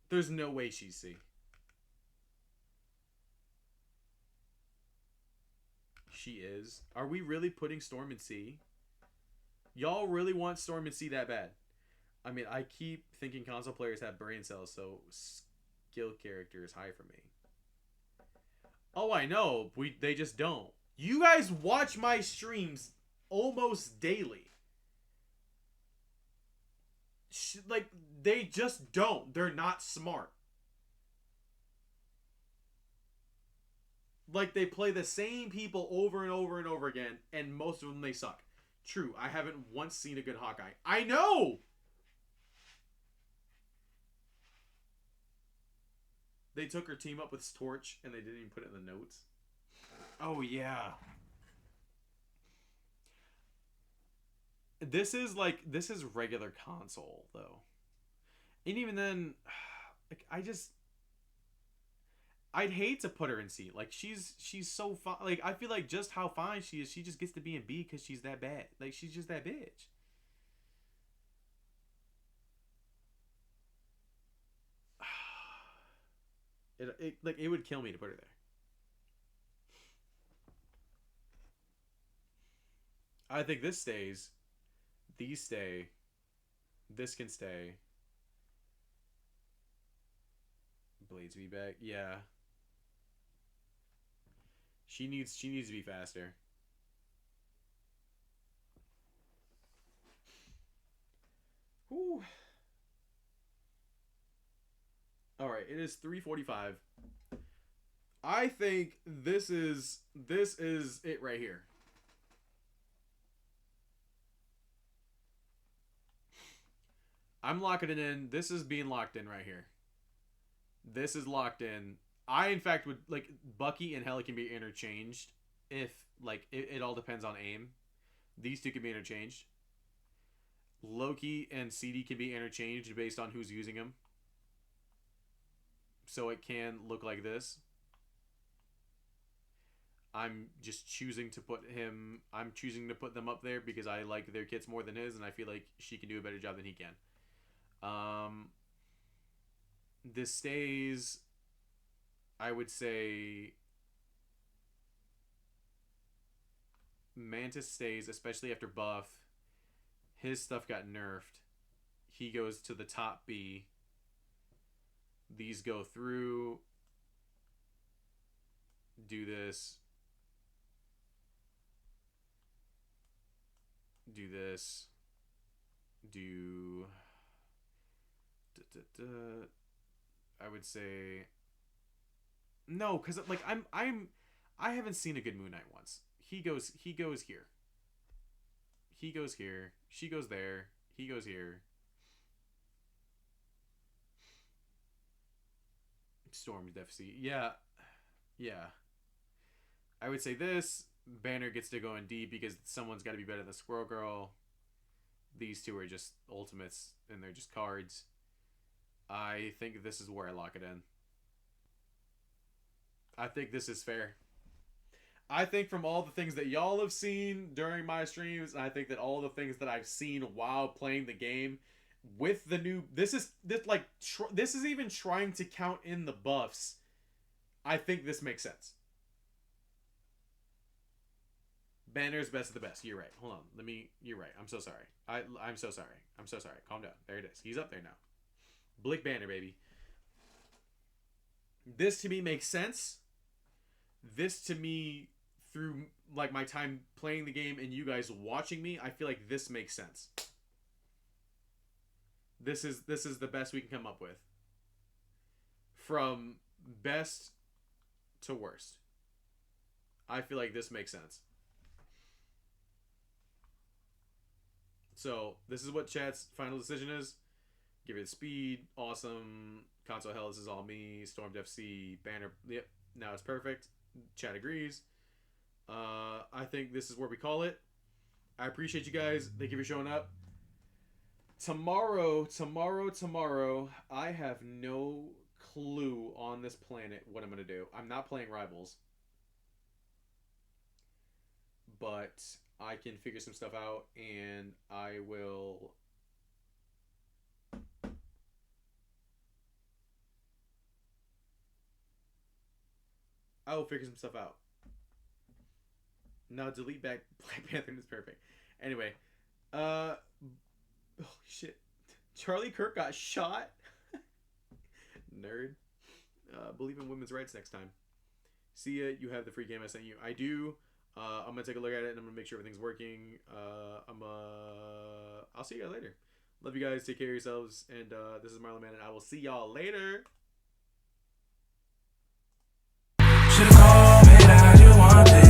There's no way she's C. She is. Are we really putting Storm in C? Y'all really want Storm in C that bad? I mean, I keep thinking console players have brain cells, so skill character is high for me. Oh, I know. They just don't. You guys watch my streams almost daily. Like, they just don't. They're not smart. Like, they play the same people over and over and over again, and most of them they suck. True, I haven't once seen a good Hawkeye. I know! They took her team up with Torch, and they didn't even put it in the notes. Oh, yeah. This is regular console, though. And even then, like, I'd hate to put her in C. Like, she's so fine. Like, I feel like just how fine she is, she just gets to be in B because she's that bad. Like, she's just that bitch. It would kill me to put her there. I think this stays. These stay. This can stay. Blades be back. Yeah. She needs to be faster. Whew. All right, it is 3:45. I think this is it right here. I'm locking it in. This is being locked in right here. This is locked in. I in fact would like Bucky and Hela can be interchanged if like it all depends on aim. These two can be interchanged. Loki and CD can be interchanged based on who's using them. So it can look like this. I'm choosing to put them up there because I like their kits more than his, and I feel like she can do a better job than he can. This stays, I would say Mantis stays, especially after buff. His stuff got nerfed. He goes to the top B. These go through. Do this. Do this. Do. I would say no, because like I haven't seen a good Moon Knight once. He goes here. He goes here. She goes there. He goes here. Storm's deficit. Yeah. Yeah. I would say this. Banner gets to go in D because someone's got to be better than Squirrel Girl. These two are just ultimates and they're just cards. I think this is where I lock it in. I think this is fair. I think from all the things that y'all have seen during my streams, and I think that all the things that I've seen while playing the game, with the new, this is even trying to count in the buffs. I think this makes sense. Banner's best of the best. You're right. Hold on. You're right. I'm so sorry. I'm so sorry. I'm so sorry. Calm down. There it is. He's up there now. Blick Banner, baby. This to me makes sense. This to me, through like my time playing the game and you guys watching me, I feel like this makes sense. This is the best we can come up with. From best to worst. I feel like this makes sense. So, this is what chat's final decision is. Give it speed. Awesome. Console hell, this is all me. Stormed FC. Banner. Yep. Now it's perfect. Chat agrees. I think this is where we call it. I appreciate you guys. Thank you for showing up. Tomorrow, I have no clue on this planet what I'm going to do. I'm not playing Rivals. But I can figure some stuff out, and I will... figure some stuff out. Now delete back Black Panther is perfect. Anyway, holy shit. Charlie Kirk got shot? Nerd. Believe in women's rights next time. See ya. You have the free game I sent you. I do. I'm gonna take a look at it and I'm gonna make sure everything's working. I'll see you guys later. Love you guys. Take care of yourselves. And this is Marlowe Man, and I will see y'all later. Should've called me, I just want this.